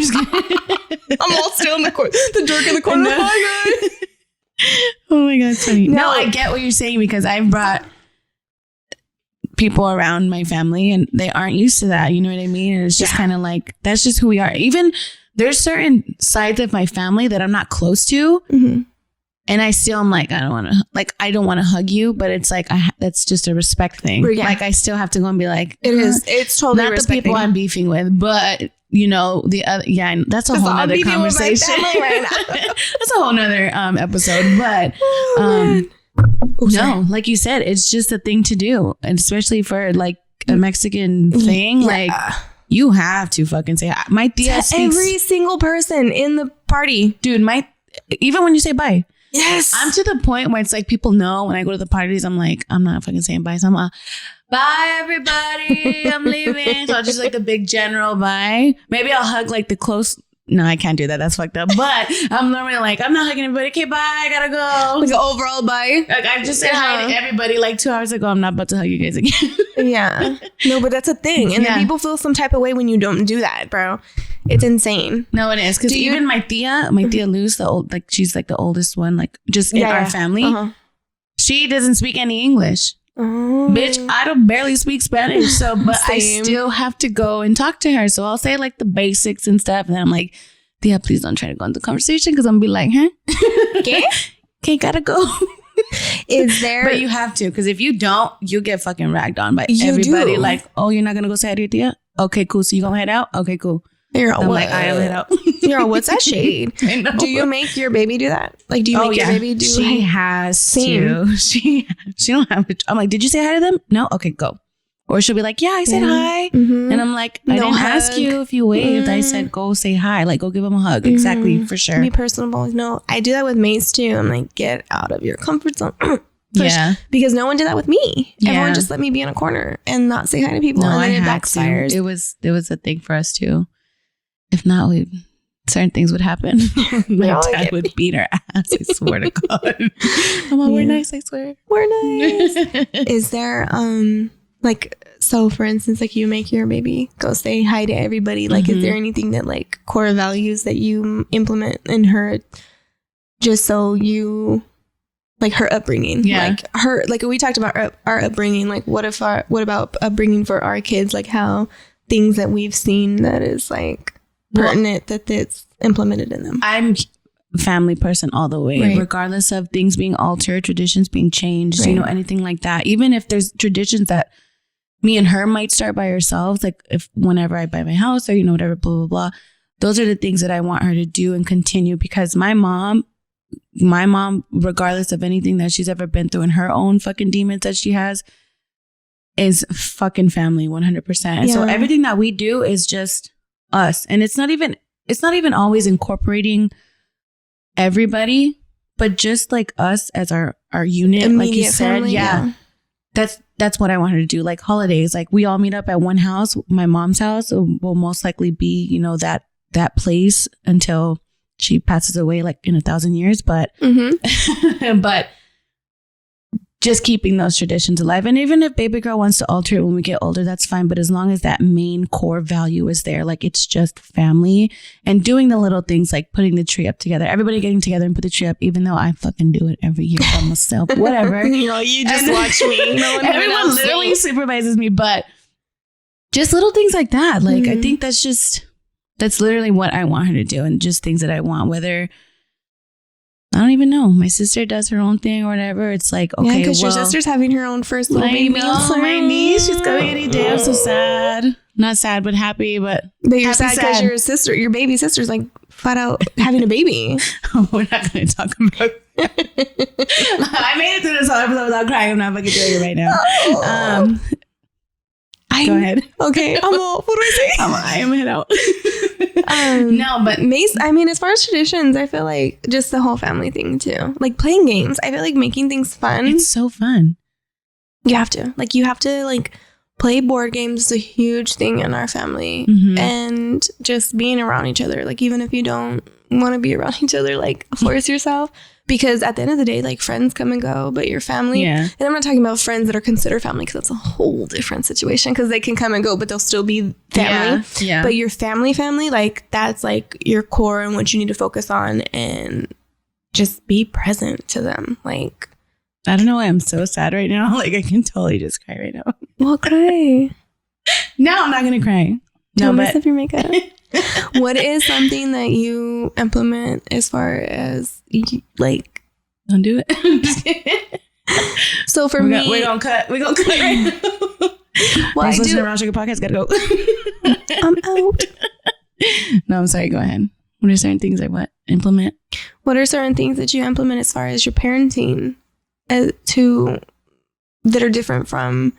I'm all still in the corner, the jerk in the corner. Oh my god! Oh my god, it's funny. No, I get what you're saying, because I've brought people around my family and they aren't used to that. You know what I mean? And it's just kind of like, that's just who we are. Even there's certain sides of my family that I'm not close to. And I still am like, I don't want to hug you, but it's like, that's just a respect thing. Like, I still have to go and be like, it's totally not the people I'm beefing with, but the other, that's a whole nother conversation. That's a whole nother episode, but no, like you said, it's just a thing to do. And especially for like a Mexican thing, like, you have to fucking say hi. My tia speaks every single person in the party. Dude, even when you say bye. Yes. I'm to the point where it's like, people know when I go to the parties, I'm like, I'm not fucking saying bye. So I'm bye everybody, I'm leaving. So I'll just like the big general bye. Maybe I'll hug like the close no, I can't do that. That's fucked up. But I'm normally like, I'm not hugging everybody. Okay, bye. I gotta go. Like an overall bye. Like I just said hi to everybody like 2 hours ago. I'm not about to hug you guys again. Yeah. No, but that's a thing. And then people feel some type of way when you don't do that, bro. It's insane. No, it is. Because even my tia Luz, the old, like she's like the oldest one, like just in our family. She doesn't speak any English. Bitch, I don't barely speak Spanish. So, but I still have to go and talk to her. So I'll say like the basics and stuff. And I'm like, tia, please don't try to go into conversation because I'm gonna be like, huh? Okay, gotta go. Is there? But you have to, because if you don't, you get fucking ragged on by everybody. Like, oh, you're not gonna go say hi to your tia? Okay, cool. So you gonna head out? Okay, cool. You're all like, I am head out. You're all, what's that shade? Do you make your baby do that? Like, do you make your baby do? She has to. She don't have it. I'm like, did you say hi to them? No. Okay, go. Or she'll be like, yeah, I said hi. And I'm like, I didn't ask you if you waved. I said, go say hi. Like, go give them a hug. Exactly, for sure. Be personable. No, I do that with Mace too. I'm like, get out of your comfort zone. Because no one did that with me. Everyone just let me be in a corner and not say hi to people. No, and I had to. It was a thing for us too. If not, certain things would happen. My dad would beat our ass. I swear to God. I'm like, we're nice. I swear, we're nice. Is there like, so for instance, like you make your baby go say hi to everybody. Like, is there anything that like core values that you implement in her, just so you like her upbringing? Like her, like we talked about our upbringing. Like, what about upbringing for our kids? Like how things that we've seen that is like pertinent that it's implemented in them. I'm a family person all the way, regardless of things being altered, traditions being changed, anything like that. Even if there's traditions that me and her might start by ourselves, like if whenever I buy my house or, whatever, blah, blah, blah. Those are the things that I want her to do and continue, because my mom, regardless of anything that she's ever been through and her own fucking demons that she has, is fucking family 100%. And so everything that we do is just us. And it's not even always incorporating everybody, but just like us as our unit, immediate, like you said. Family, that's what I want her to do. Like holidays, like we all meet up at one house. My mom's house will most likely be, that place until she passes away, like in 1,000 years. But but just keeping those traditions alive. And even if baby girl wants to alter it when we get older, that's fine. But as long as that main core value is there, like it's just family, and doing the little things like putting the tree up together, everybody getting together and put the tree up, even though I fucking do it every year by myself, whatever. You just watch me. No one everyone literally supervises me, but just little things like that. Like, I think that's literally what I want her to do, and just things that I want, whether I don't even know. My sister does her own thing or whatever. It's like, okay, because your sister's having her own first little baby. My niece, she's coming any day. I'm so sad. Not sad, but happy. But you're sad because your baby sister's like flat out having a baby. We're not going to talk about that. I made it through this whole episode without crying. I'm not fucking doing it right now. Go ahead. Okay. What do I say? I am head out. No, but Mace, I mean, as far as traditions, I feel like just the whole family thing too. Like playing games. I feel like making things fun. It's so fun. You have to play board games is a huge thing in our family. And just being around each other. Like even if you don't want to be around each other, like force yourself. Because at the end of the day, like friends come and go, but your family, and I'm not talking about friends that are considered family, because that's a whole different situation, because they can come and go, but they'll still be family. Yeah. But your family, like that's like your core and what you need to focus on, and just be present to them. Like, I don't know why I'm so sad right now. Like I can totally just cry right now. Well, cry. No, I'm not going to cry. Don't mess up your makeup. What is something that you implement as far as like? Don't do it. So for me, we're gonna cut right now. Well, I do. Around Sugar Podcast. Gotta go. I'm out. No, I'm sorry. Go ahead. What are certain things I implement? What are certain things that you implement as far as your parenting, that are different from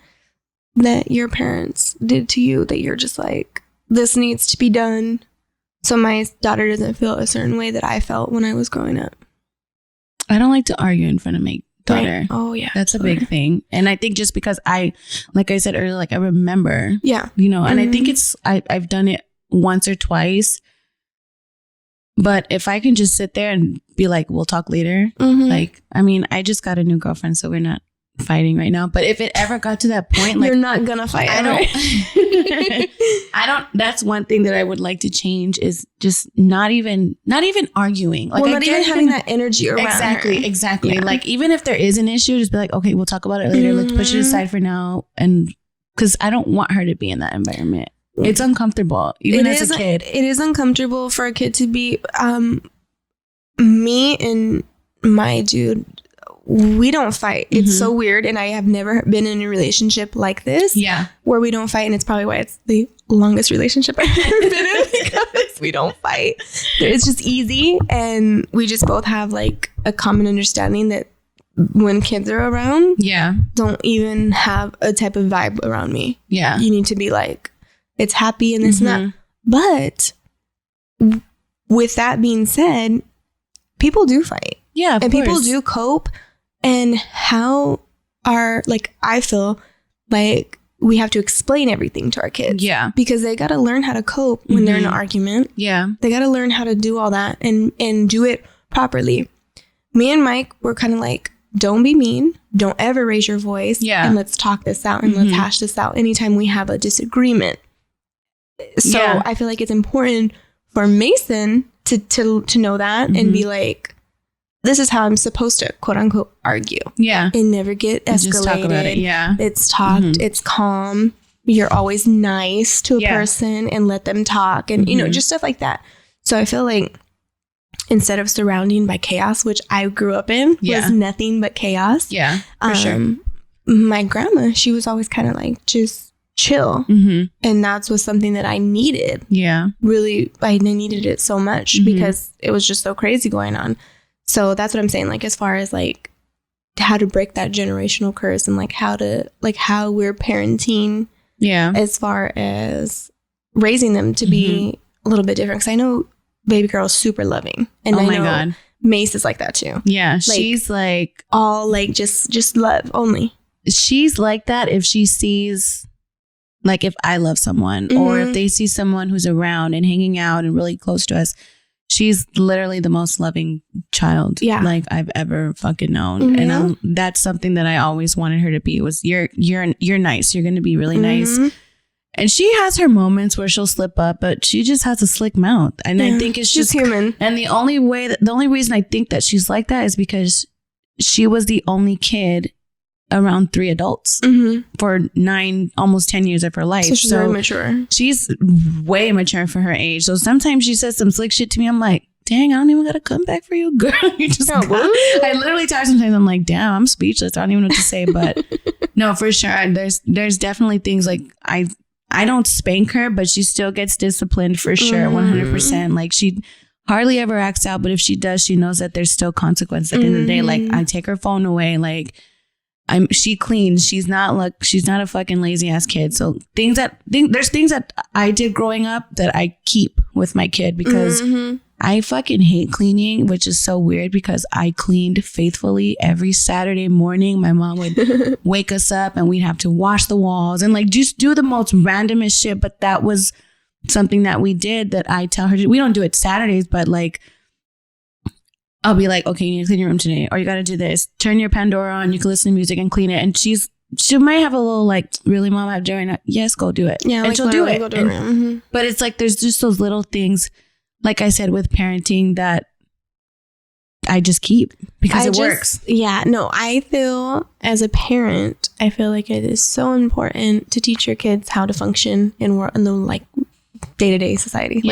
that your parents did to you, that you're just like, this needs to be done so my daughter doesn't feel a certain way that I felt when I was growing up? I don't like to argue in front of my daughter. Right. Oh, yeah. That's a big thing. And I think just because like I said earlier, like I remember. Yeah. And I think I've done it once or twice. But if I can just sit there and be like, we'll talk later. Like, I mean, I just got a new girlfriend, so we're not fighting right now. But if it ever got to that point, like, you're not gonna fight. I don't. That's one thing that I would like to change is just not even arguing. Like, not even having that energy around her. Exactly. Yeah. Like, even if there is an issue, just be like, okay, we'll talk about it later. Let's push it aside for now, and because I don't want her to be in that environment. It's uncomfortable, even as a kid. It is uncomfortable for a kid to be. Me and my dude, we don't fight. It's so weird, and I have never been in a relationship like this. Yeah, where we don't fight, and it's probably why it's the longest relationship I've ever been in, because we don't fight. It's just easy, and we just both have like a common understanding that when kids are around, don't even have a type of vibe around me. Yeah, you need to be like, it's happy and this and that. But with that being said, people do fight. Yeah, and people do cope. And how I feel like we have to explain everything to our kids. Yeah. Because they got to learn how to cope when they're in an argument. Yeah. They got to learn how to do all that and do it properly. Me and Mike were kind of like, don't be mean. Don't ever raise your voice. Yeah. And let's talk this out and let's hash this out anytime we have a disagreement. So I feel like it's important for Mason to know that and be like, this is how I'm supposed to, quote unquote, argue. Yeah. And never get escalated. Just talk about it. Yeah. It's talked. It's calm. You're always nice to a person and let them talk and, you know, just stuff like that. So I feel like instead of surrounding by chaos, which I grew up in, was nothing but chaos. Yeah, for sure. My grandma, she was always kind of like, just chill. And that was something that I needed. Yeah. Really, I needed it so much because it was just so crazy going on. So that's what I'm saying. Like, as far as like how to break that generational curse and like how we're parenting. Yeah. As far as raising them to be a little bit different. Because I know baby girl is super loving. And I know God. Mace is like that too. Yeah. Like, she's like all like just love only. She's like that if she sees, like, if I love someone or if they see someone who's around and hanging out and really close to us, she's literally the most loving child like I've ever fucking known. And that's something that I always wanted her to be, was you're nice. You're going to be really nice. And she has her moments where she'll slip up, but she just has a slick mouth. And I think it's just human. And the only reason I think that she's like that is because she was the only kid around 3 adults for 9, almost 10 years of her life. So she's very mature. She's way mature for her age. So sometimes she says some slick shit to me. I'm like, dang, I don't even got to come back for you, girl. You just I literally talk sometimes. I'm like, damn, I'm speechless. I don't even know what to say. But no, for sure. There's definitely things like I don't spank her, but she still gets disciplined for sure. 100%. Like, she hardly ever acts out. But if she does, she knows that there's still consequence at the end of the day. Like, I take her phone away. Like, she cleans. She's not a fucking lazy ass kid. So there's things that I did growing up that I keep with my kid because I fucking hate cleaning, which is so weird because I cleaned faithfully every Saturday morning. My mom would wake us up and we'd have to wash the walls and like just do the most randomest shit. But that was something that we did that I tell her we don't do it Saturdays, but like, I'll be like, okay, you need to clean your room today, or you got to do this. Turn your Pandora on. You can listen to music and clean it. And she might have a little like, really, mom, I'm doing it. Yes, go do it. Yeah, and like, she'll do it. Go do it. But it's like there's just those little things, like I said, with parenting that I just keep because it works. Yeah, no, I feel as a parent, I feel like it is so important to teach your kids how to function in the like day-to-day society.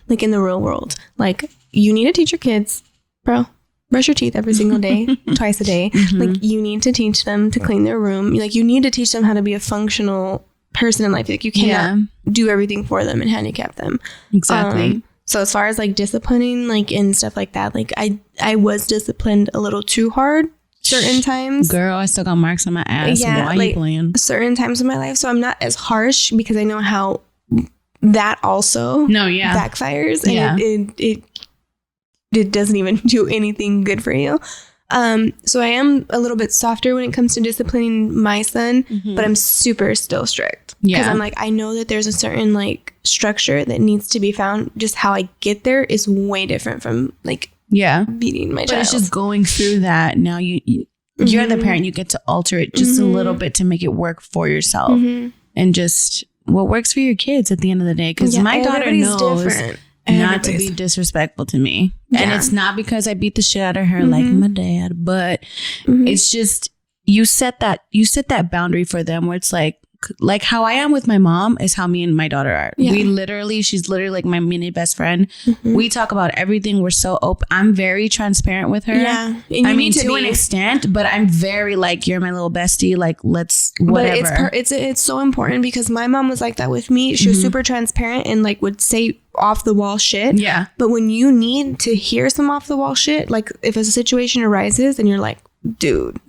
Like in the real world. Like, you need to teach your kids, bro, brush your teeth every single day, twice a day. Like, you need to teach them to clean their room. Like, you need to teach them how to be a functional person in life. Like, you cannot do everything for them and handicap them. Exactly. So as far as like disciplining, like, and stuff like that, like I was disciplined a little too hard certain times. Girl, I still got marks on my ass. Yeah, why like, you playing? Certain times in my life. So I'm not as harsh because I know how that also backfires. And it doesn't even do anything good for you. So I am a little bit softer when it comes to disciplining my son, but I'm super still strict. Because I'm like, I know that there's a certain like structure that needs to be found. Just how I get there is way different from like beating my child. But it's just going through that. Now you're the parent. You get to alter it just a little bit to make it work for yourself, and just what works for your kids at the end of the day. Because my daughter knows not to be disrespectful to me, and it's not because I beat the shit out of her like my dad, but it's just you set that boundary for them where it's like how I am with my mom is how me and my daughter are. She's literally like my mini best friend. We talk about everything. We're so open. I'm very transparent with her. Yeah. I mean, to an extent, but I'm very like, you're my little bestie. Like, let's whatever. But it's so important because my mom was like that with me. She was super transparent and like would say off the wall shit. Yeah. But when you need to hear some off the wall shit, like if a situation arises and you're like, dude,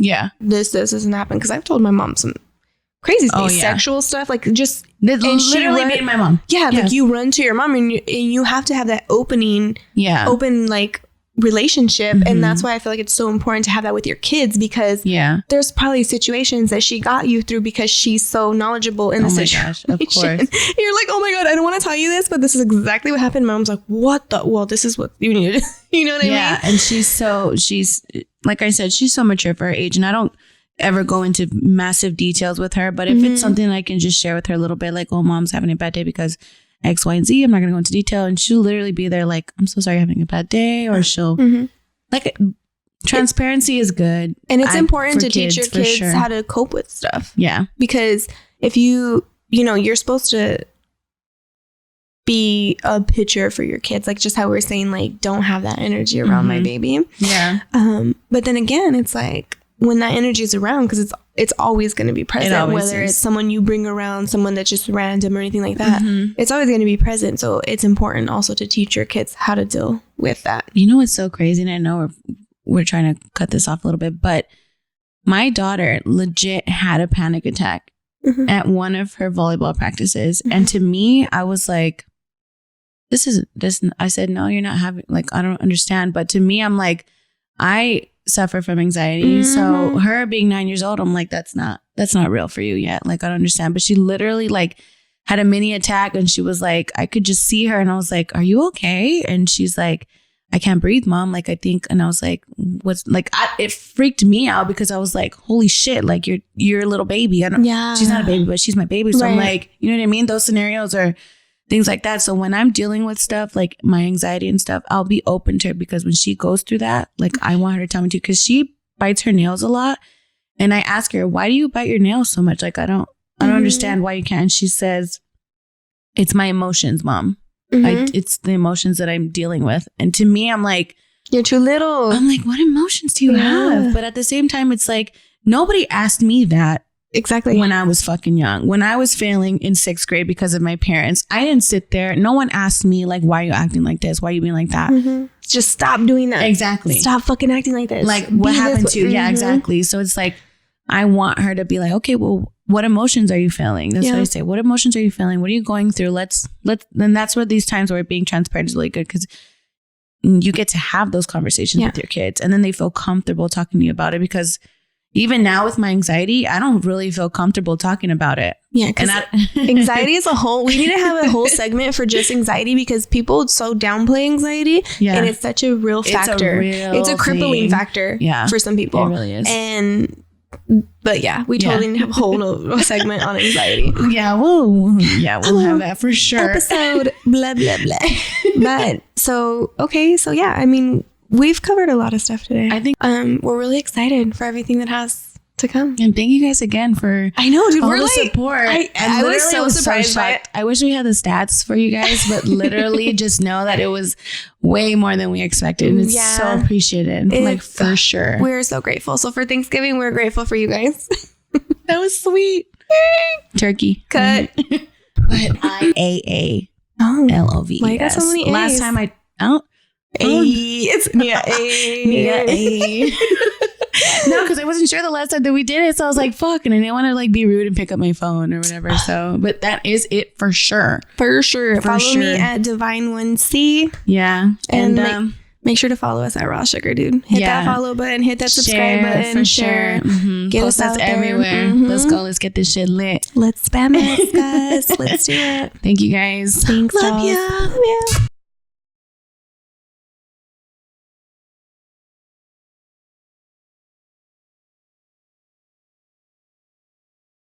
this doesn't happen. Because I've told my mom some crazy sexual stuff, like just literally being my mom. Like you run to your mom and you have to have that open like relationship, and that's why I feel like it's so important to have that with your kids, because there's probably situations that she got you through because she's so knowledgeable in the situation. Gosh, of course. You're like, oh my god, I don't want to tell you this, but this is exactly what happened. My mom's like, what the? Well, this is what you need. You know what I mean? Yeah, and she's like I said, she's so mature for her age, and I don't ever go into massive details with her, but if it's something I can just share with her a little bit, like, oh, mom's having a bad day because X, Y, and Z, I'm not gonna go into detail, and she'll literally be there like, I'm so sorry you're having a bad day, or she'll like, transparency is good, and it's important to teach your kids how to cope with stuff. Because if you're supposed to be a pitcher for your kids, like just how we're saying, like, don't have that energy around my baby. But then again, it's like, when that energy is around, because it's always going to be present, whether it's someone you bring around, someone that's just random or anything like that, it's always going to be present. So it's important also to teach your kids how to deal with that. You know what's so crazy, and I know we're trying to cut this off a little bit, but my daughter legit had a panic attack at one of her volleyball practices, and to me, I was like, this. I said, no, you're not having, like, I don't understand, but to me, I'm like, I suffer from anxiety. So her being 9 years old, I'm like, that's not real for you yet. Like, I don't understand. But she literally like had a mini attack, and she was like, I could just see her, and I was like, are you okay? And she's like, I can't breathe, mom. Like, I think, and I was like, what's like, it freaked me out because I was like, holy shit, like you're a little baby. She's not a baby, but she's my baby. So I'm like, you know what I mean? Those scenarios are things like that. So when I'm dealing with stuff like my anxiety and stuff, I'll be open to her, because when she goes through that, like, I want her to tell me too, because she bites her nails a lot. And I ask her, why do you bite your nails so much? Like, I don't understand why you can't. And she says, it's my emotions, mom. It's the emotions that I'm dealing with. And to me, I'm like, you're too little. I'm like, what emotions do you have? But at the same time, it's like, nobody asked me that. Exactly. When I was fucking young, when I was failing in 6th grade because of my parents, I didn't sit there. No one asked me, like, why are you acting like this? Why are you being like that? Just stop doing that. Exactly. Stop fucking acting like this. Like, what happened to you? Yeah, exactly. So it's like, I want her to be like, okay, well, what emotions are you feeling? That's what I say. What emotions are you feeling? What are you going through? And that's where these times where being transparent is really good, because you get to have those conversations with your kids, and then they feel comfortable talking to you about it. Because even now with my anxiety, I don't really feel comfortable talking about it. Yeah, because anxiety is we need to have a whole segment for just anxiety, because people so downplay anxiety, and it's such a real factor. It's a crippling factor for some people. It really is. But yeah, we totally need to have a whole segment on anxiety. We'll have that for sure. Episode blah blah blah. But so yeah, I mean, we've covered a lot of stuff today. I think we're really excited for everything that has to come. And thank you guys again for all the support. I was so surprised by it. I wish we had the stats for you guys, but literally just know that it was way more than we expected. And it's so appreciated. For sure. We're so grateful. So for Thanksgiving, we're grateful for you guys. That was sweet. Turkey. Cut. But IAA. LOVES. Why you got so many A's? Last time it's Nia A. Nia A. No, because I wasn't sure the last time that we did it, so I was like, "Fuck!" And I didn't want to like be rude and pick up my phone or whatever. So, but that is it for sure. For sure. Follow me at Divine1C. Yeah, and make sure to follow us at Raw Sugar, dude. Hit that follow button, hit that subscribe button, for share. Get Post us out there. everywhere. Let's go. Let's get this shit lit. Let's spam it, guys. Let's do it. Thank you guys. Thanks, Love y'all. ya. Love ya.